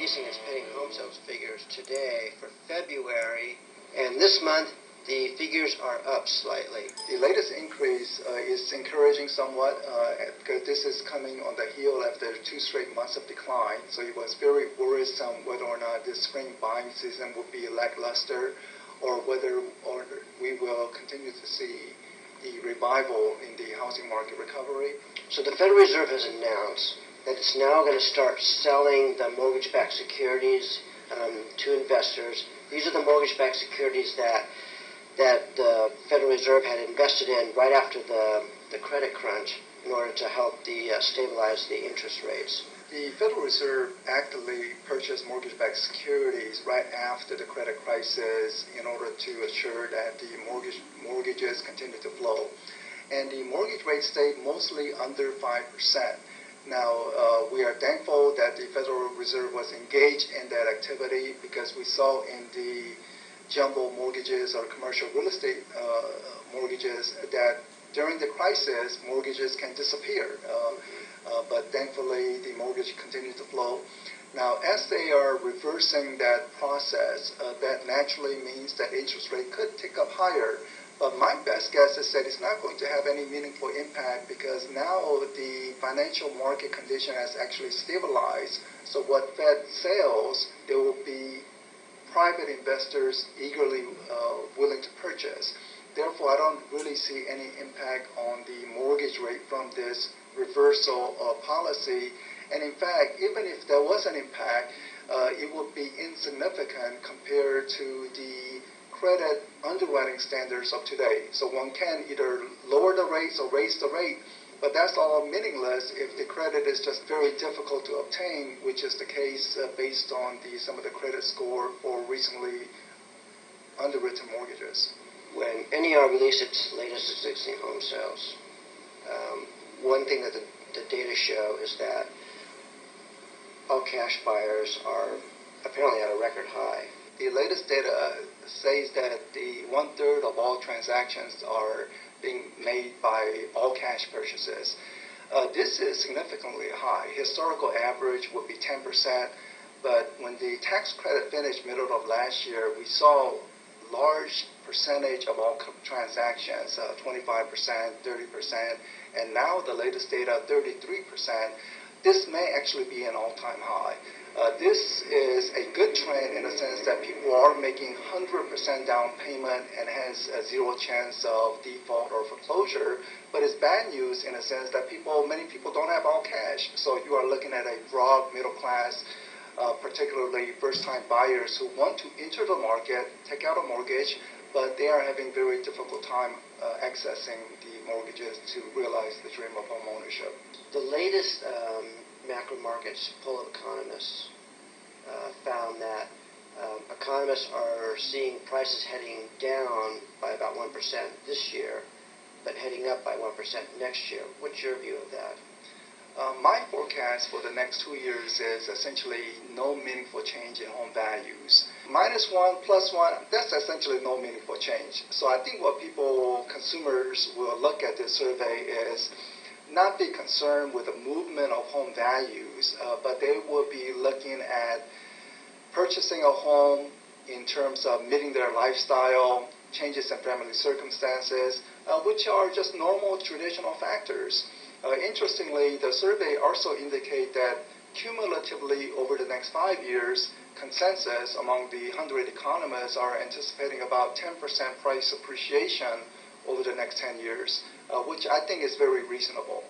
releasing its pending home sales figures today for February, and this month the figures are up slightly. The latest increase is encouraging somewhat because this is coming on the heel after 2 straight months of decline. So it was very worrisome whether or not this spring buying season would be lackluster or whether we will continue to see the revival in the housing market recovery. So the Federal Reserve has announced that it's now going to start selling the mortgage-backed securities to investors. These are the mortgage-backed securities that the Federal Reserve had invested in right after the credit crunch in order to help stabilize the interest rates. The Federal Reserve actively purchased mortgage-backed securities right after the credit crisis in order to assure that the mortgages continue to flow. And the mortgage rate stayed mostly under 5%. Now, we are thankful that the Federal Reserve was engaged in that activity because we saw in the jumbo mortgages or commercial real estate mortgages that during the crisis, mortgages can disappear. But thankfully, the mortgage continued to flow. Now, as they are reversing that process, that naturally means that interest rate could tick up higher. But my best guess is that it's not going to have any meaningful impact because now the financial market condition has actually stabilized. So what Fed sells, there will be private investors eagerly willing to purchase. Therefore, I don't really see any impact on the mortgage rate from this reversal of policy. And in fact, even if there was an impact, it would be insignificant compared to the credit underwriting standards of today. So one can either lower the rates or raise the rate, but that's all meaningless if the credit is just very difficult to obtain, which is the case based on some of the credit score for recently underwritten mortgages. When NER released its latest existing home sales, one thing that the data show is that all cash buyers are apparently at a record high. The latest data says that the 1/3 of all transactions are being made by all cash purchases. This is significantly high. Historical average would be 10%, but when the tax credit finished middle of last year, we saw large percentage of all transactions, 25%, 30%, and now the latest data, 33%. This may actually be an all-time high. This is a good trend in the sense that people are making 100% down payment and has a zero chance of default or foreclosure, but it's bad news in the sense that many people don't have all cash. So you are looking at a broad middle class, particularly first-time buyers who want to enter the market, take out a mortgage, but they are having very difficult time accessing the mortgages to realize the dream of home ownership. The latest macro markets poll of economists found that economists are seeing prices heading down by about 1% this year, but heading up by 1% next year. What's your view of that? My forecast for the next 2 years is essentially no meaningful change in home values. -1, +1, that's essentially no meaningful change. So I think what consumers will look at this survey is not be concerned with the movement of home values, but they will be looking at purchasing a home in terms of meeting their lifestyle, changes in family circumstances, which are just normal traditional factors. Interestingly, the survey also indicates that cumulatively over the next 5 years, consensus among the 100 economists are anticipating about 10% price appreciation over the next 10 years, which I think is very reasonable.